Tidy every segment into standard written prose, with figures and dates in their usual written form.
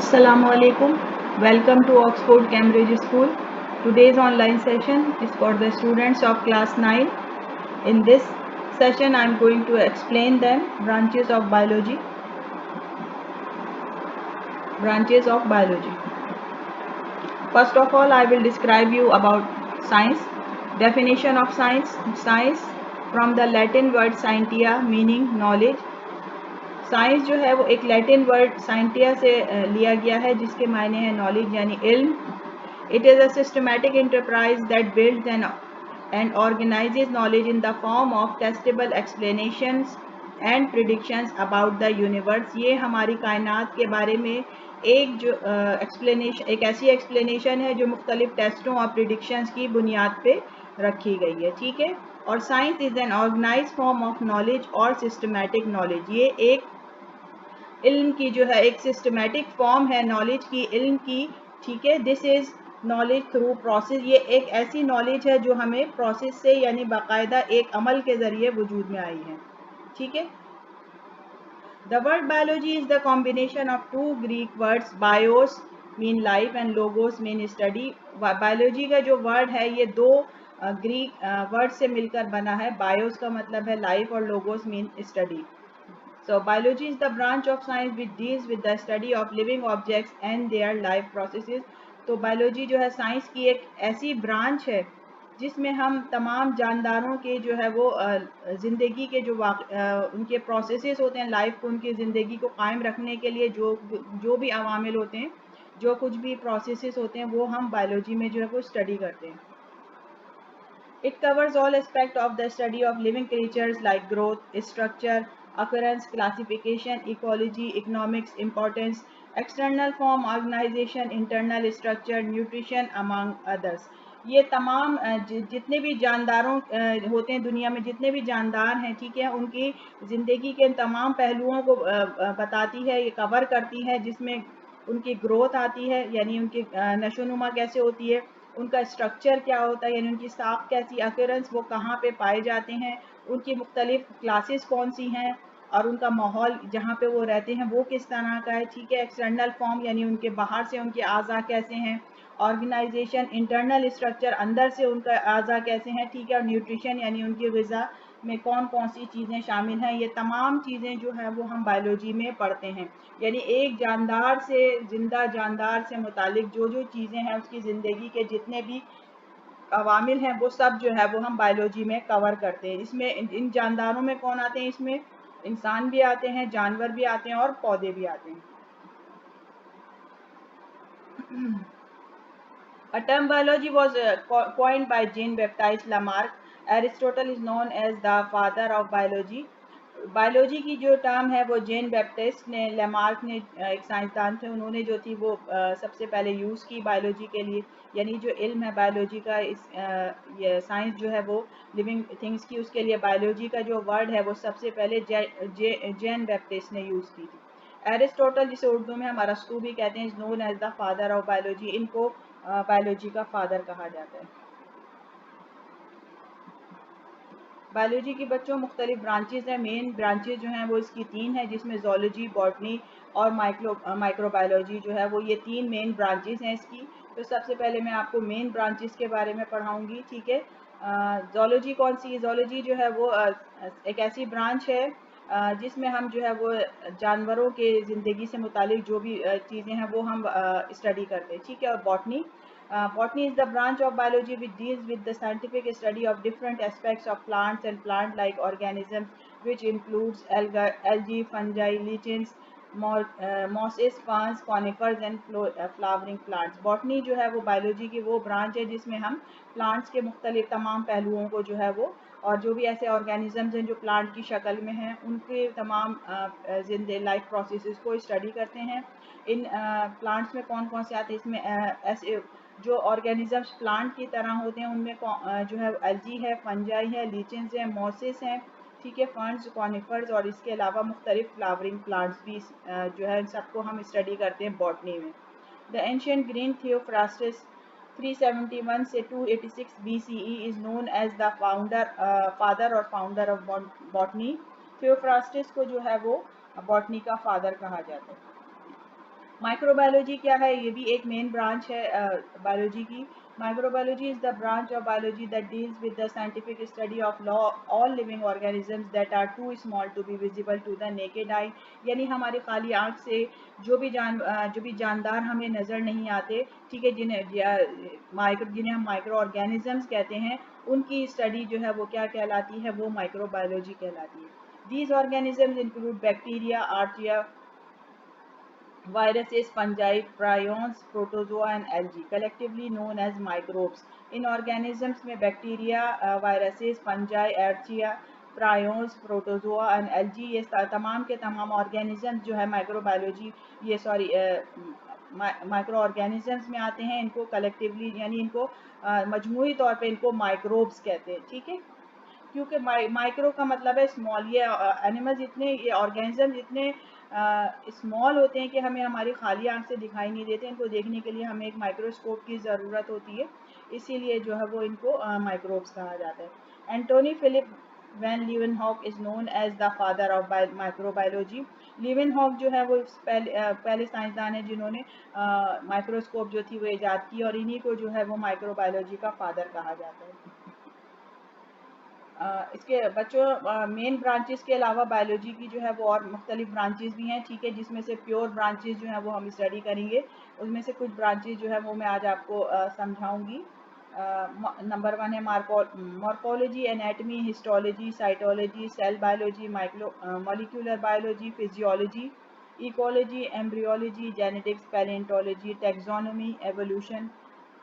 Assalamualaikum. Welcome to Oxford Cambridge School. Today's online session is for the students of class 9. In this session I am going to explain them branches of biology. First of all, I will describe you about science. Definition of science. Science from the Latin word scientia meaning knowledge. Science जो है वो एक Latin word scientia से लिया गया है जिसके मायने हैं नॉलेज यानी इल्म. It is a systematic enterprise that builds and organises knowledge in the form of testable explanations and predictions about the universe. ये हमारी कायनात के बारे में एक जो एक ऐसी एक्सप्लेनेशन है जो मुख्तलिफ टेस्टों और प्रिडिक्शंस की बुनियाद पे रखी गई है. ठीक है. और science is an organise form of knowledge और सिस्टमैटिक नॉलेज. ये एक इल्म की जो है एक सिस्टमैटिक फॉर्म है नॉलेज की, इल्म की. ठीक है. This is knowledge through process. ये एक ऐसी नॉलेज है जो हमें प्रोसेस से यानी बाकायदा एक अमल के ज़रिए वजूद में आई है. ठीक है. The word biology is the combination of two Greek words, bios mean life and logos mean study. Biology का जो वर्ड है ये दो ग्रीक वर्ड से मिलकर बना है. बायोस का मतलब है लाइफ और logos mean study. So biology is the branch of science which deals with the study of living objects and their life processes. तो बायोलॉजी जो है साइंस की एक ऐसी ब्रांच है जिसमें हम तमाम जानदारों के जो है वो ज़िंदगी के जो उनके प्रोसेसेस होते हैं, लाइफ को उनकी ज़िंदगी को कायम रखने के लिए जो भी अवामिल होते हैं, जो कुछ भी प्रोसेसेस होते हैं, वो हम बायोलॉजी में जो है वो स्टडी करते हैं. It covers all aspects of the study of living creatures like growth, structure, occurrence, classification, ecology, economics, importance, external form, organization, internal structure, nutrition, among others. ये तमाम जितने भी जानदारों होते हैं दुनिया में, जितने भी जानदार हैं, ठीक है, उनकी ज़िंदगी के तमाम पहलुओं को बताती है, ये कवर करती है, जिसमें उनकी ग्रोथ आती है यानी उनकी नशोनुमा कैसे होती है, उनका स्ट्रक्चर क्या होता है यानी उनकी साख कैसी, अक्यूरेंस वो कहाँ पे पाए जाते हैं, उनकी मुख्तलिफ क्लासेस कौन सी हैं और उनका माहौल जहाँ पे वो रहते हैं वो किस तरह का है. ठीक है. एक्सटर्नल फॉर्म यानी उनके बाहर से उनके आज़ा कैसे हैं. ऑर्गेनाइजेशन, इंटरनल स्ट्रक्चर अंदर से उनका आज़ा कैसे हैं. ठीक है. और न्यूट्रिशन यानी उनकी ग़िज़ा में कौन कौन सी चीज़ें शामिल हैं. ये तमाम चीज़ें जो हैं वो हम बायोलॉजी में पढ़ते हैं. यानी एक जानदार से, जिंदा जानदार से मुतालिक जो चीज़ें हैं, उसकी ज़िंदगी के जितने भी अवामिल हैं, वो सब जो है वो हम बायोलॉजी में कवर करते हैं. इसमें इन जानदारों में कौन आते हैं, इसमें इंसान भी आते हैं, जानवर भी आते हैं और पौधे भी आते हैं. A term biology was coined by Jean-Baptiste Lamarck. Aristotle is known as the father of biology. Biology की जो टर्म है वो जेन बैप्टिस्ट ने, लेमार्क ने, एक साइंसदान थे, उन्होंने जो थी वो सबसे पहले यूज़ की बायोलॉजी के लिए. यानी जो इल्म है बायोलॉजी का, ये साइंस जो है वो लिविंग थिंग्स की, उसके लिए बायोलॉजी का जो वर्ड है वो सबसे पहले जेन बैप्टिस्ट ने यूज़ की थी. एरिस्टोटल, जिसे उर्दू में हम अरस्तू भी कहते हैं, is known as the father of biology. इनको बायोलॉजी का फादर कहा जाता है. बायोलॉजी की बच्चों मुख्तलिफ ब्रांचेज़ हैं. मेन ब्रांचेज़ जो हैं वो इसकी 3 हैं, जिसमें ज़ूलॉजी, बॉटनी और माइक्रोबायोलॉजी जो है वो, ये 3 मेन ब्रांचेज़ हैं इसकी. तो सबसे पहले मैं आपको मेन ब्रांचेज़ के बारे में पढ़ाऊँगी. ठीक है. ज़ूलॉजी कौन सी? ज़ूलॉजी जो है वो एक ऐसी ब्रांच है जिसमें हम जो है वो जानवरों के ज़िंदगी से मुतालिक जो भी चीज़ें हैं वो हम स्टडी करते हैं. ठीक है. और botany is the branch of biology which deals with the scientific study of different aspects of plants and plant-like organisms, which includes algae, fungi, lichens, mosses, ferns, conifers and flowering plants. Botany जो है वो biology की वो branch है जिसमें हम plants के मुख्तलिफ तमाम पहलुओं को जो है वो, और जो भी ऐसे ऑर्गेनिजम्स हैं जो प्लांट की शक्ल में हैं, उनके तमाम जिंदे लाइफ प्रोसेसेस को स्टडी करते हैं. इन प्लांट्स में कौन कौन से आते हैं, इसमें ऐसे जो ऑर्गेनिजम्स प्लांट की तरह होते हैं उनमें जो है एल्गी है, फंजाई है, लीचेंस हैं, मॉसेस हैं. ठीक है. फर्न्स, कॉनिफर्स और इसके अलावा मुख्तलिफ फ्लावरिंग प्लांट्स भी जो है सबको हम स्टडी करते हैं बॉटनी में. द एंशियंट ग्रीक थियोफ्रास्टस 371 से 286 BCE is known as the father of botany. Theophrastus को जो है वो बॉटनी का फादर कहा जाता है. माइक्रोबायोलॉजी क्या है? ये भी एक मेन ब्रांच है बायोलॉजी की। Microbiology is the branch of biology that deals with the scientific study of law all living organisms that are too small to be visible to the naked eye. यानी हमारी खाली आंख से जो भी जानदार हमें नज़र नहीं आते, ठीक है, जिन्हें हम माइक्रो ऑर्गेनिजम्स कहते हैं, उनकी स्टडी जो है वो क्या कहलाती है? वो माइक्रोबायोलॉजी कहलाती है। These organisms include bacteria, archaea, viruses, fungi, prions, protozoa and algae, collectively known as microbes. इन organisms में bacteria, viruses, fungi, archaea, prions, protozoa and algae, ये तमाम के तमाम ऑर्गेनिजम्स जो है माइक्रोबायोलॉजी, ये सॉरी माइक्रो ऑर्गेनिजम्स में आते हैं। इनको कलेक्टिवली यानी इनको मजमूई तौर पे इनको माइक्रोब्स कहते हैं, ठीक है। क्योंकि माइक्रो का मतलब है स्मॉल। ये एनिमल्स इतने, ये ऑर्गेनिज्म इतने स्मॉल होते हैं कि हमें हमारी खाली आंख से दिखाई नहीं देते। इनको देखने के लिए हमें एक माइक्रोस्कोप की ज़रूरत होती है, इसीलिए जो है वो इनको माइक्रोब्स कहा जाता है। Antonie Philip van Leeuwenhoek is known as the father of microbiology. Leeuwenhoek जो है वो पहले साइंसदान है जिन्होंने माइक्रोस्कोप जो थी वो ईजाद की, और इन्हीं को जो है वो माइक्रोबायोलॉजी का फादर कहा जाता है। इसके बच्चों मेन ब्रांचेस के अलावा बायोलॉजी की जो है वो और मुख्तलिफ ब्रांचेस भी हैं, ठीक है, जिसमें से प्योर ब्रांचेस जो हैं वो हम स्टडी करेंगे। उसमें से कुछ ब्रांचेस जो है वो मैं आज आपको समझाऊंगी। नंबर 1 है morphology, anatomy, histology, cytology, cell biology, molecular biology, physiology, ecology, embryology, genetics, palaeontology, taxonomy, evolution,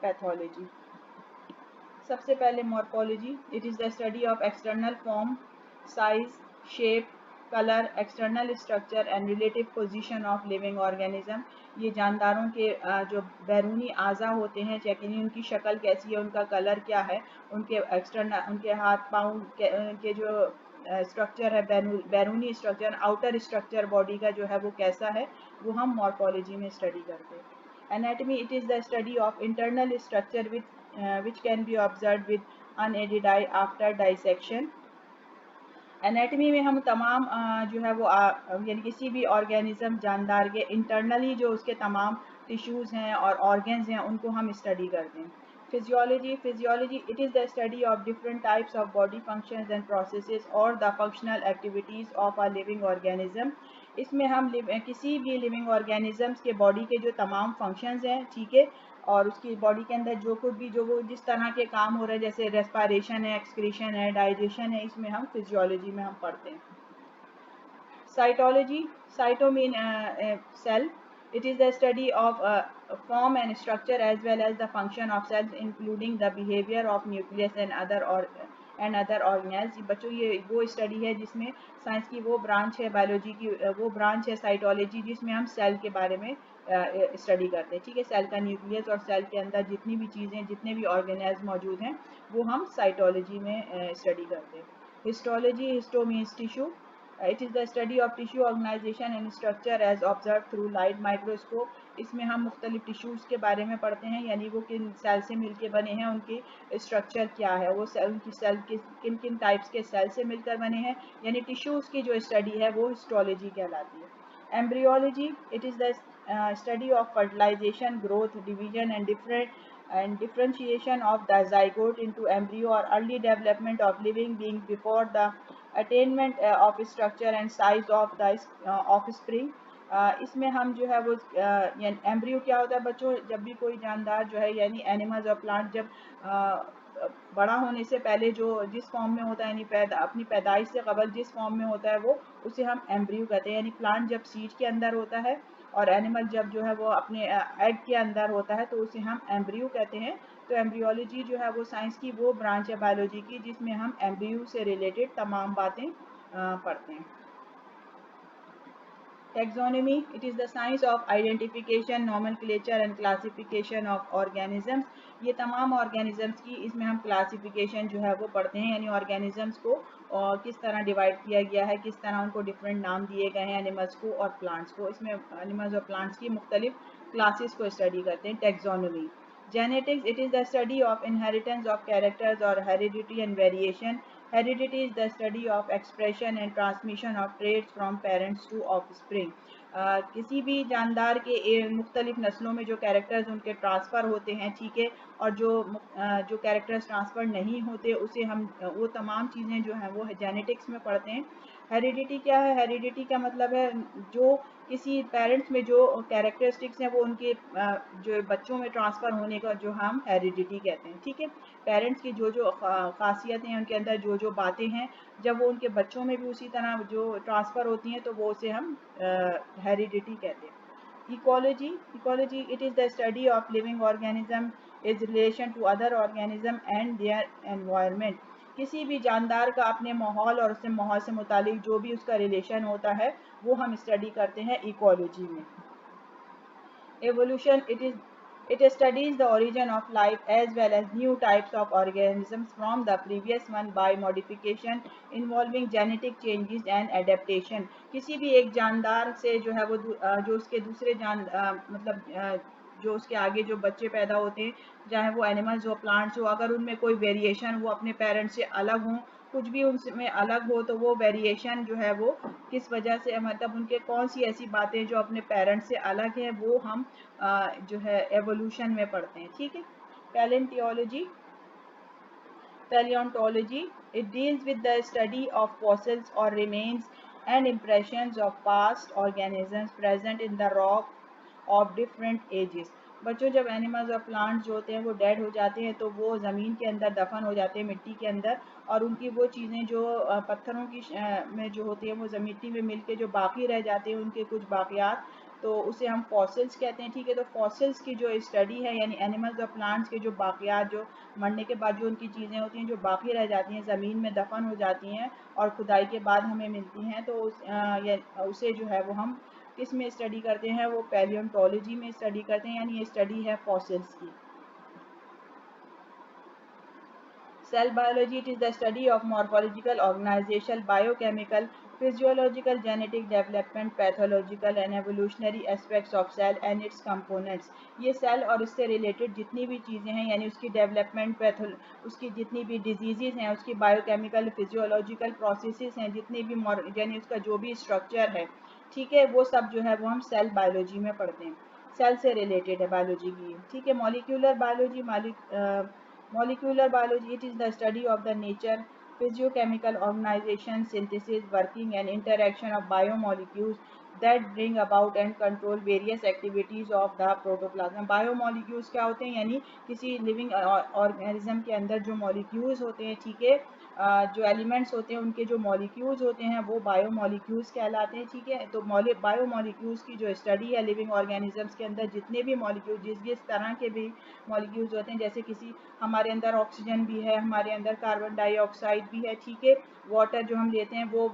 pathology. सबसे पहले morphology, it is the study of external form, size, shape, colour, external structure and relative position of living organism. ये जानदारों के जो बैरूनी आज़ा होते हैं, चेकिनी उनकी शक्ल कैसी है, उनका कलर क्या है, उनके एक्सटर्नल, उनके हाथ पाँव के जो स्ट्रक्चर है, बैरूनी स्ट्रक्चर, आउटर स्ट्रक्चर बॉडी का जो है वो कैसा है, वो हम मॉर्फोलॉजी में स्टडी करते हैं। Anatomy, it is the study of internal structure which can be observed with unaided eye after dissection. Anatomy में हम तमाम जो है वो यानी किसी भी ऑर्गेनिज्म जानदार के इंटरनली जो उसके तमाम टिश्यूज़ हैं और ऑर्गन्स हैं, उनको हम स्टडी करते हैं। Physiology it is the study of different types of body functions and processes और the functional activities of a living organism. इसमें हम किसी भी लिविंग ऑर्गेनिजम्स के बॉडी के जो तमाम फंक्शंस हैं, ठीक है, और उसकी बॉडी के अंदर जो कुछ भी जो वो जिस तरह के काम हो रहे हैं, जैसे रेस्पायरेशन है, एक्सक्रीशन है, डाइजेशन है, इसमें हम फिजियोलॉजी में हम पढ़ते हैं। Cytology, cyto mean cell, it is the study of form and structure as well as the function of cells including the behavior of nucleus and other organelles। बच्चों ये वो स्टडी है जिसमें साइंस की वो ब्रांच है, बायोलॉजी की वो ब्रांच है साइटोलॉजी, जिसमें हम सेल के बारे में स्टडी करते हैं, ठीक है। सेल का न्यूक्लियस और सेल के अंदर जितनी भी चीज़ें, जितने भी ऑर्गेनेल्स मौजूद हैं, वो हम साइटोलॉजी में स्टडी करते हैं। Histology, histo means tissue, it is the study of tissue organization and structure as observed through light microscope। इसमें हम मुख्तलिफ टिश्यूज़ के बारे में पढ़ते हैं, यानी वो किन सेल से मिलकर बने हैं, उनकी स्ट्रक्चर क्या है, वो सेल, उनकी सेल किन किन टाइप्स के सेल से मिलकर बने हैं, यानी टिश्यूज़ की जो स्टडी है वो हिस्टोलॉजी कहलाती है। Embryology, it is the study of fertilization, growth, division and differentiation of the zygote into embryo or early development of living being before the attainment of structure and size of the offspring। इसमें हम जो है वो embryo क्या होता है बच्चों, जब भी कोई जानदार जो है यानी एनिमल्स और प्लांट जब बड़ा होने से पहले जो जिस फॉर्म में होता है, यानी अपनी पैदाइश से कबल जिस फॉर्म में होता है, वो उसे हम एम्ब्रियो कहते हैं। यानी प्लांट जब सीड के अंदर होता है और एनिमल जब जो है वो अपने एग के अंदर होता है, तो उसे हम एम्ब्रियो कहते हैं। तो एम्ब्रियोलॉजी जो है वो साइंस की वो ब्रांच है बायोलॉजी की जिसमें हम एम्ब्रियो से रिलेटेड तमाम बातें पढ़ते हैं। Taxonomy, it is the science of identification, nomenclature and classification of organisms. ये तमाम ऑर्गेनिजम्स की इसमें हम क्लासिफिकेशन जो है वो पढ़ते हैं, यानी ऑर्गेनिजम्स को किस तरह डिवाइड किया गया है, किस तरह उनको डिफरेंट नाम दिए गए हैं, एनिमल्स को और प्लांट्स को। इसमें एनिमल्स और प्लांट्स की मुख्तलिफ क्लासेस को स्टडी करते हैं। Taxonomy. Genetics, it is the study of inheritance of characters or heredity and variation। Heredity is the study of expression and transmission of traits from parents to offspring। किसी भी जानदार के मुख्तलिफ नस्लों में जो कैरेक्टर्स उनके ट्रांसफ़र होते हैं, ठीक है, और जो कैरेक्टर्स ट्रांसफ़र नहीं होते उसे हम वो तमाम चीज़ें जो हैं वो जेनेटिक्स में पढ़ते हैं। हेरिडिटी क्या है? हेरिडिटी का मतलब है जो किसी पेरेंट्स में जो कैरेक्टरिस्टिक्स हैं वो उनके जो बच्चों में ट्रांसफ़र होने का जो हम हेरिडिटी कहते हैं, ठीक है। पेरेंट्स की जो ख़ासियतें हैं उनके अंदर जो बातें हैं, जब वो उनके बच्चों में भी उसी तरह जो ट्रांसफ़र होती हैं तो वो उसे हम हेरिडिटी कहते हैं। Ecology, it is the study of living organism, its relation to other organism and their environment. किसी भी जानदार का अपने माहौल और उससे माहौल से मुतालिक जो भी उसका रिलेशन होता है वो हम स्टडी करते हैं इकोलॉजी में। Evolution, it studies the origin of life as well as new types of organisms from the previous one by modification involving genetic changes and adaptation. किसी भी एक जानदार से जो है वो जो उसके दूसरे जो उसके आगे जो बच्चे पैदा होते हैं, चाहे वो एनिमल्स हो प्लांट्स हो, अगर उनमें कोई वेरिएशन वो अपने पेरेंट्स से अलग हों, कुछ भी उनमें अलग हो, तो वो वेरिएशन जो है वो किस वजह से, मतलब उनके कौन सी ऐसी बातें जो अपने पेरेंट्स से अलग हैं वो हम जो है एवोल्यूशन में पढ़ते हैं, ठीक है। Palaeontology, paleontology, it deals with the study of fossils or remains and impressions of past organisms present in the rock of different ages. बच्चों, जब एनिमल्स और प्लांट्स जो होते हैं वो डेड हो जाते हैं तो वो ज़मीन के अंदर दफन हो जाते हैं, मिट्टी के अंदर, और उनकी वो चीज़ें जो पत्थरों की में जो होती हैं वो मिट्टी में मिल के जो बाकी रह जाते हैं उनके कुछ बाकियात, तो उसे हम फॉसिल्स कहते हैं, ठीक है। तो फॉसिल्स की जो स्टडी है, यानी एनिमल्स और प्लांट्स के जो बाकियात, जो मरने के बाद जो उनकी चीज़ें होती हैं जो बाकी रह जाती हैं, ज़मीन में दफन हो जाती हैं और खुदाई के बाद हमें मिलती हैं, तो उसे जो है वो हम किस में स्टडी करते हैं? वो पैलियोंटोलॉजी में स्टडी करते हैं, यानी ये स्टडी है फॉसिल्स की। Cell biology, it is the study of morphological, organizational, biochemical, physiological, genetic development, pathological and evolutionary aspects of cell and its components. ये सेल और इससे रिलेटेड जितनी भी चीज़ें हैं, यानी उसकी डेवलपमेंट, उसकी जितनी भी डिजीज़ हैं, उसकी बायोकेमिकल फिजियोलॉजिकल प्रोसेसेस हैं, जितनी भी यानी उसका जो भी स्ट्रक्चर है, ठीक है, वो सब जो है वो हम सेल बायोलॉजी में पढ़ते हैं। सेल से रिलेटेड है बायोलॉजी की, ठीक है। Molecular biology, Molecular biology, it is the study of the nature, physiochemical organization, synthesis, working and interaction of biomolecules that bring about and control various activities of the protoplasm. Biomolecules क्या होते हैं? यानी किसी living organism के अंदर जो molecules होते हैं, ठीक है, जो एलिमेंट्स होते हैं उनके जो मॉलिक्यूल्स होते हैं वो बायोमॉलिक्यूल्स कहलाते हैं, ठीक है। तो बायोमॉलिक्यूल्स की जो स्टडी है, लिविंग ऑर्गेनिजम्स के अंदर जितने भी मॉलिक्यूल, जिस जिस तरह के भी मॉलिक्यूल्स होते हैं, जैसे किसी हमारे अंदर ऑक्सीजन भी है, हमारे अंदर कार्बन डाइऑक्साइड भी है, ठीक है। वाटर जो हम लेते हैं वो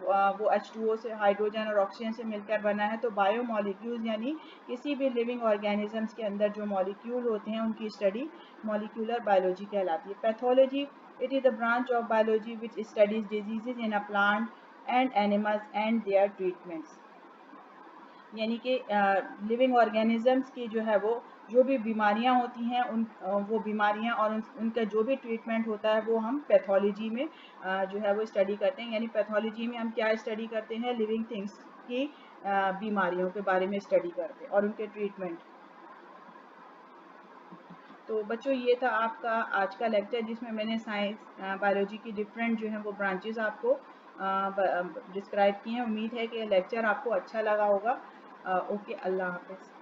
H2O से, हाइड्रोजन और ऑक्सीजन से मिलकर बना है। तो बायोमॉलिक्यूल्स यानी किसी भी लिविंग ऑर्गेनिजम्स के अंदर जो मॉलिक्यूल होते हैं उनकी स्टडी मॉलिक्यूलर बायोलॉजी कहलाती है। Pathology, it is the branch of biology which studies diseases in a plant and animals and their treatments. यानी कि लिविंग ऑर्गेनिजम्स की जो है वो जो भी बीमारियां होती हैं वो बीमारियां और उनका जो भी ट्रीटमेंट होता है वो हम पैथोलॉजी में जो है वो स्टडी करते हैं। यानी पैथोलॉजी में हम क्या स्टडी करते हैं? लिविंग थिंग्स की बीमारियों के बारे में स्टडी करते हैं और उनके ट्रीटमेंट। तो बच्चों, ये था आपका आज का लेक्चर जिसमें मैंने साइंस बायोलॉजी की डिफरेंट जो है वो ब्रांचेस आपको डिस्क्राइब किए हैं। उम्मीद है कि लेक्चर आपको अच्छा लगा होगा। ओके, अल्लाह हाफ़िज़।